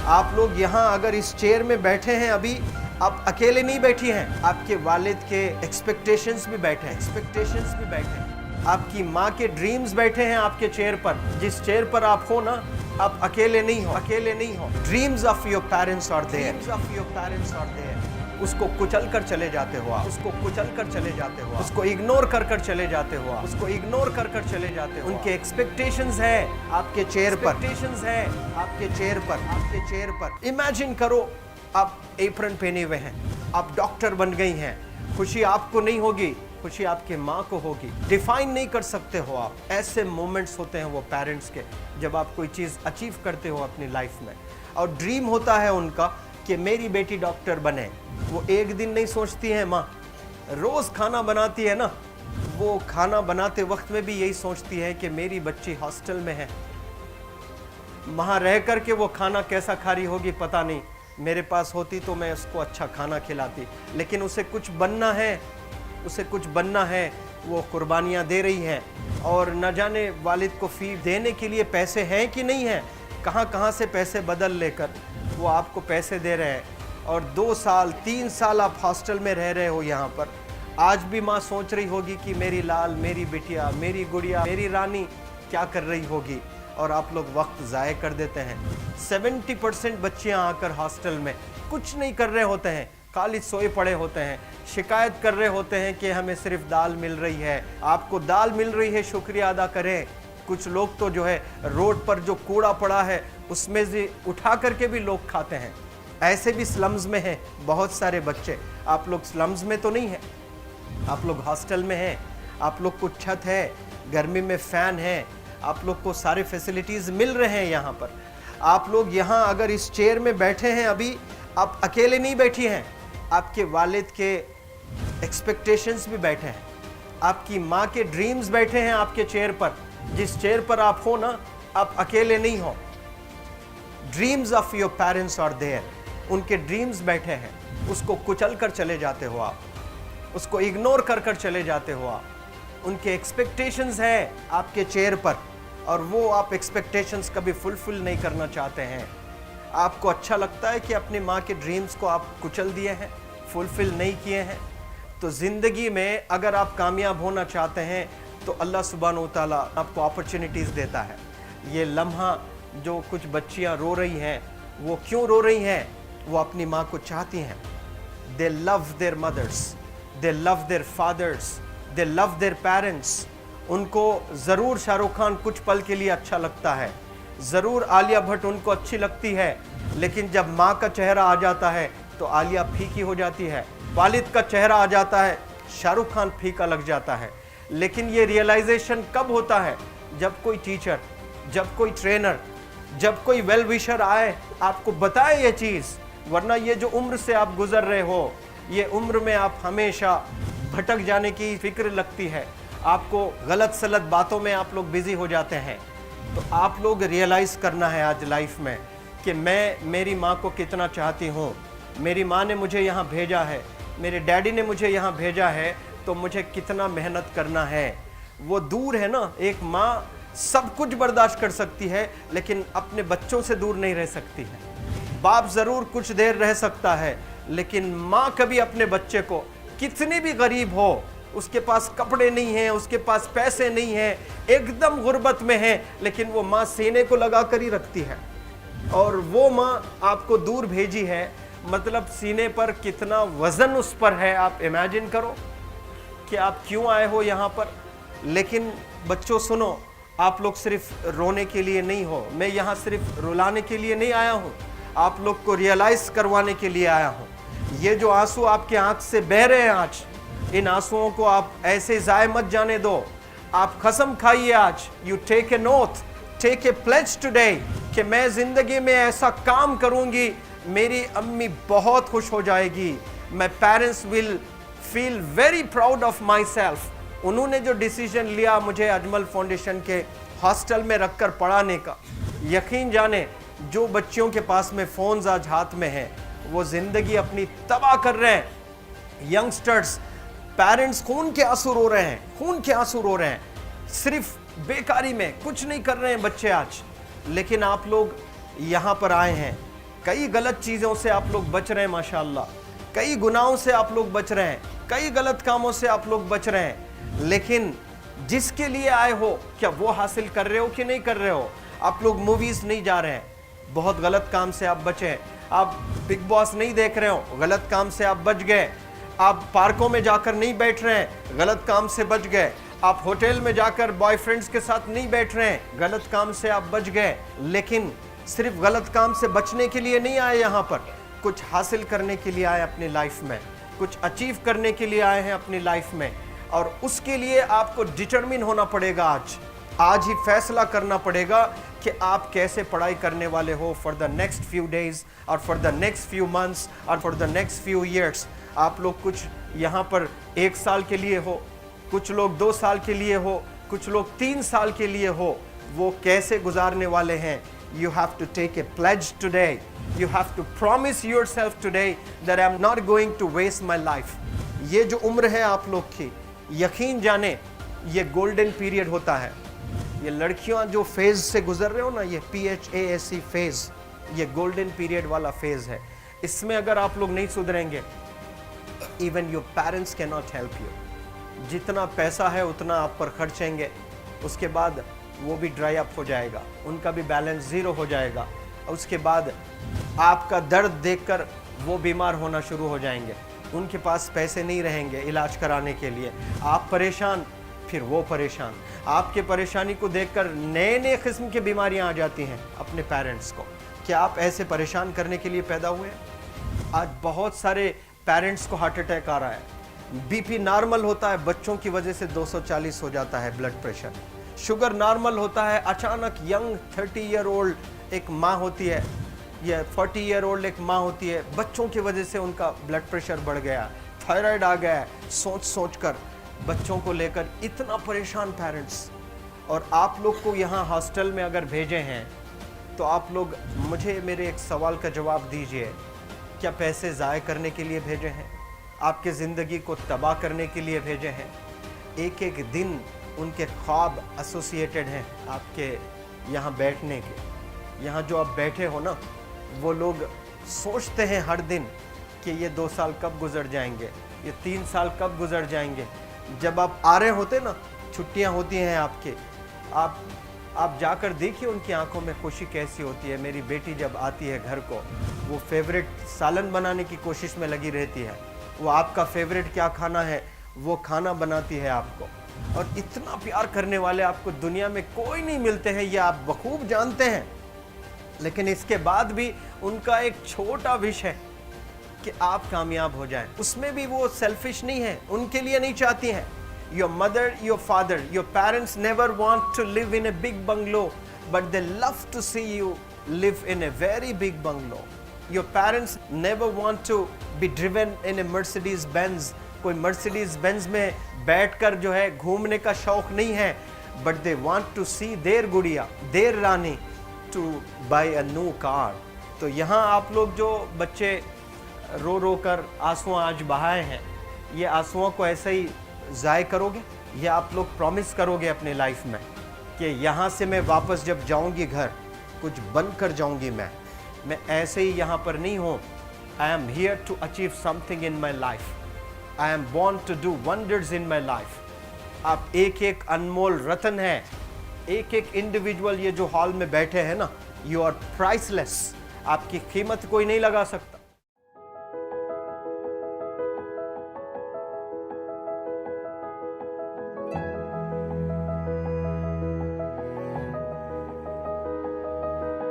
आप लोग यहाँ अगर इस चेयर में बैठे हैं अभी, आप अकेले नहीं बैठी हैं, आपके वालिद के एक्सपेक्टेशंस भी बैठे हैं, आपकी माँ के ड्रीम्स बैठे हैं आपके चेयर पर। जिस चेयर पर आप हो ना, आप अकेले नहीं हो। Dreams of your parents are there, उसको कुचल कर चले जाते हो आप, उसको इग्नोर कर चले जाते हो उनके एक्सपेक्टेशंस है आपके चेयर पर। इमेजिन करो, आप एप्रन पहने हुए हैं, आप डॉक्टर बन गई हैं। खुशी आपको नहीं होगी, खुशी आपके माँ को होगी। डिफाइन नहीं कर सकते हो आप। ऐसे मोमेंट्स होते हैं वो पेरेंट्स के, जब आप कोई चीज़ अचीव करते हो अपनी लाइफ में, और ड्रीम होता है उनका कि मेरी बेटी डॉक्टर बने। वो एक दिन नहीं सोचती है माँ, रोज़ खाना बनाती है ना, वो खाना बनाते वक्त में भी यही सोचती है कि मेरी बच्ची हॉस्टल में है, वहाँ रह कर के वो खाना कैसा खा रही होगी पता नहीं, मेरे पास होती तो मैं उसको अच्छा खाना खिलाती। लेकिन उसे कुछ बनना है, वो कुर्बानियाँ दे रही है, और न जाने वालिद को फ़ी देने के लिए पैसे हैं कि नहीं हैं, कहाँ से पैसे बदल लेकर वो आपको पैसे दे रहे हैं। और 2 साल 3 साल आप हॉस्टल में रह रहे हो यहाँ पर। आज भी माँ सोच रही होगी कि मेरी लाल, मेरी बिटिया, मेरी गुड़िया, मेरी रानी क्या कर रही होगी, और आप लोग वक्त ज़ाय कर देते हैं। 70% बच्चियाँ आकर हॉस्टल में कुछ नहीं कर रहे होते हैं, खाली सोए पड़े होते हैं, शिकायत कर रहे होते हैं कि हमें सिर्फ दाल मिल रही है। आपको दाल मिल रही है, शुक्रिया अदा करें। कुछ लोग तो जो है रोड पर जो कूड़ा पड़ा है उसमें से उठा करके भी लोग खाते हैं। ऐसे भी स्लम्स में हैं बहुत सारे बच्चे। आप लोग स्लम्स में तो नहीं हैं, आप लोग हॉस्टल में हैं, आप लोग को छत है, गर्मी में फ़ैन है, आप लोग को सारे फैसिलिटीज़ मिल रहे हैं यहाँ पर। आप लोग यहाँ अगर इस चेयर में बैठे हैं अभी, आप अकेले नहीं बैठी हैं, आपके वालिद के एक्सपेक्टेशंस भी बैठे हैं, आपकी माँ के ड्रीम्स बैठे हैं आपके चेयर पर। जिस चेयर पर आप हो ना, आप अकेले नहीं हो। Dreams of your parents are there, उनके ड्रीम्स बैठे हैं, उसको कुचल कर चले जाते हो आप, उसको इग्नोर कर चले जाते हो आप। उनके एक्सपेक्टेशंस है आपके चेयर पर, और वो आप एक्सपेक्टेशंस कभी फुलफिल नहीं करना चाहते हैं। आपको अच्छा लगता है कि अपनी माँ के ड्रीम्स को आप कुचल दिए हैं, फुलफिल नहीं किए हैं। तो ज़िंदगी में अगर आप कामयाब होना चाहते हैं तो अल्लाह सुब्हानहू तआला आपको अपॉर्चुनिटीज़ देता है। ये लम्हा जो कुछ बच्चियाँ रो रही हैं, वो क्यों रो रही हैं? वो अपनी माँ को चाहती हैं। They love their mothers, they love their fathers, they love their parents. उनको ज़रूर शाहरुख खान कुछ पल के लिए अच्छा लगता है, ज़रूर आलिया भट्ट उनको अच्छी लगती है, लेकिन जब माँ का चेहरा आ जाता है तो आलिया फीकी हो जाती है। वालिद का चेहरा आ जाता है, शाहरुख खान फीका लग जाता है। लेकिन ये रियलाइजेशन कब होता है? जब कोई टीचर, जब कोई ट्रेनर, जब कोई वेल विशर आए, आपको बताए ये चीज़। वरना ये जो उम्र से आप गुजर रहे हो, ये उम्र में आप हमेशा भटक जाने की फिक्र लगती है, आपको गलत सलत बातों में आप लोग बिजी हो जाते हैं। तो आप लोग रियलाइज़ करना है आज लाइफ में कि मैं मेरी माँ को कितना चाहती हूँ। मेरी माँ ने मुझे यहाँ भेजा है, मेरे डैडी ने मुझे यहाँ भेजा है, तो मुझे कितना मेहनत करना है। वो दूर है ना, एक माँ सब कुछ बर्दाश्त कर सकती है, लेकिन अपने बच्चों से दूर नहीं रह सकती है। बाप ज़रूर कुछ देर रह सकता है, लेकिन माँ कभी अपने बच्चे को, कितनी भी गरीब हो, उसके पास कपड़े नहीं हैं, उसके पास पैसे नहीं हैं, एकदम गुर्बत में है, लेकिन वो माँ सीने को लगा कर ही रखती है। और वो माँ आपको दूर भेजी है, मतलब सीने पर कितना वज़न उस पर है। आप इमेजिन करो कि आप क्यों आए हो यहाँ पर। लेकिन बच्चों सुनो, आप लोग सिर्फ रोने के लिए नहीं हो, मैं यहाँ सिर्फ रुलाने के लिए नहीं आया हूँ, आप लोग को रियलाइज़ करवाने के लिए आया हूँ। ये जो आंसू आपके आँख से बह रहे हैं आज, इन आंसुओं को आप ऐसे ज़ाय मत जाने दो। आप कसम खाइए आज, you take a note, take a pledge today, कि मैं ज़िंदगी में ऐसा काम करूँगी, मेरी अम्मी बहुत खुश हो जाएगी। My parents will feel very proud of my self. उन्होंने जो डिसीजन लिया मुझे अजमल फाउंडेशन के हॉस्टल में रखकर पढ़ाने का, यकीन जाने जो बच्चियों के पास में फ़ोन्स आज हाथ में हैं, वो ज़िंदगी अपनी तबाह कर रहे हैं। यंगस्टर्स, पेरेंट्स खून के आंसू रो रहे हैं, खून के आंसू रो रहे हैं, सिर्फ बेकारी में कुछ नहीं कर रहे हैं बच्चे आज। लेकिन आप लोग यहाँ पर आए हैं, कई गलत चीज़ों से आप लोग बच रहे हैं माशाल्लाह, कई गुनाहों से आप लोग बच रहे हैं, कई गलत कामों से आप लोग बच रहे हैं, लेकिन जिसके लिए आए हो क्या वो हासिल कर रहे हो कि नहीं कर रहे हो? आप लोग मूवीज़ नहीं जा रहे हैं, बहुत गलत काम से आप बचे हैं। आप बिग बॉस नहीं देख रहे हो, गलत काम से आप बच गए। आप पार्कों में जाकर नहीं बैठ रहे हैं, गलत काम से बच गए। आप होटल में जाकर बॉयफ्रेंड्स के साथ नहीं बैठ रहे हैं, गलत काम से आप बच गए। लेकिन सिर्फ गलत काम से बचने के लिए नहीं आए यहाँ पर, कुछ हासिल करने के लिए आए अपनी लाइफ में, कुछ अचीव करने के लिए आए हैं अपनी लाइफ में। और उसके लिए आपको डिटरमिन होना पड़ेगा। आज ही फैसला करना पड़ेगा कि आप कैसे पढ़ाई करने वाले हो for the next few days और for the next few months और for the next few years. आप लोग कुछ यहाँ पर 1 साल के लिए हो, कुछ लोग 2 साल के लिए हो, कुछ लोग 3 साल के लिए हो। वो कैसे गुजारने वाले हैं? You have to take a pledge today. You have to promise yourself today that I'm not going to waste my life. ये जो उम्र है आप लोग की, यकीन जाने ये गोल्डन पीरियड होता है। ये लड़कियां जो फेज से गुजर रहे हो ना, ये PHASE फेज, ये गोल्डन पीरियड वाला फेज है। इसमें अगर आप लोग नहीं सुधरेंगे, even your parents can not help you. जितना पैसा है उतना आप पर खर्चेंगे, उसके बाद वो भी ड्राई अप हो जाएगा, उनका भी बैलेंस ज़ीरो हो जाएगा। उसके बाद आपका दर्द देखकर वो बीमार होना शुरू हो जाएंगे, उनके पास पैसे नहीं रहेंगे इलाज कराने के लिए। आप परेशान, फिर वो परेशान। आपके परेशानी को देखकर नए नए किस्म की बीमारियां आ जाती हैं अपने पेरेंट्स को। क्या आप ऐसे परेशान करने के लिए पैदा हुए हैं? आज बहुत सारे पेरेंट्स को हार्ट अटैक आ रहा है, BP नॉर्मल होता है, बच्चों की वजह से 240 हो जाता है ब्लड प्रेशर। शुगर नॉर्मल होता है, अचानक यंग 30 ईयर ओल्ड एक माँ होती है या 40 ईयर ओल्ड एक माँ होती है, बच्चों की वजह से उनका ब्लड प्रेशर बढ़ गया, थायराइड आ गया। सोच कर बच्चों को लेकर इतना परेशान पेरेंट्स। और आप लोग को यहाँ हॉस्टल में अगर भेजे हैं तो आप लोग मुझे मेरे एक सवाल का जवाब दीजिए, क्या पैसे ज़ाय करने के लिए भेजे हैं? आपके ज़िंदगी को तबाह करने के लिए भेजे हैं? एक एक दिन उनके ख्वाब एसोसिएटेड हैं आपके यहाँ बैठने के। यहाँ जो आप बैठे हो ना, वो लोग सोचते हैं हर दिन कि ये 2 साल कब गुजर जाएंगे, ये 3 साल कब गुजर जाएंगे। जब आप आ रहे होते ना, छुट्टियाँ होती हैं आपके, आप जाकर देखिए उनकी आंखों में खुशी कैसी होती है। मेरी बेटी जब आती है घर को, वो फेवरेट सालन बनाने की कोशिश में लगी रहती है। वो आपका फेवरेट क्या खाना है वो खाना बनाती है आपको। और इतना प्यार करने वाले आपको दुनिया में कोई नहीं मिलते हैं, ये आप बखूब जानते हैं। लेकिन इसके बाद भी उनका एक छोटा विश है कि आप कामयाब हो जाएं। उसमें भी वो सेल्फिश नहीं है, उनके लिए नहीं चाहती हैं। Your mother, your father, your parents never want to live in a big bungalow, but they love to see you live in a very big bungalow. Your parents never want to be driven in a Mercedes Benz. कोई Mercedes Benz में बैठकर जो है घूमने का शौक नहीं है, but they want to see their गुड़िया, their Rani to buy a new car. तो यहाँ आप लोग जो बच्चे रो रो कर आंसू आज बहाए हैं, ये आंसुओं को ऐसे ही ज़ाय करोगे? ये आप लोग प्रॉमिस करोगे अपने लाइफ में कि यहाँ से मैं वापस जब जाऊँगी घर, कुछ बन कर जाऊँगी। मैं ऐसे ही यहाँ पर नहीं हूँ। I am here to achieve something in my life. I am born to do wonders in my life. आप एक एक अनमोल रतन है, एक एक इंडिविजुअल ये जो हॉल में बैठे हैं ना, यू आर प्राइसलेस। आपकी कीमत कोई नहीं लगा सकता।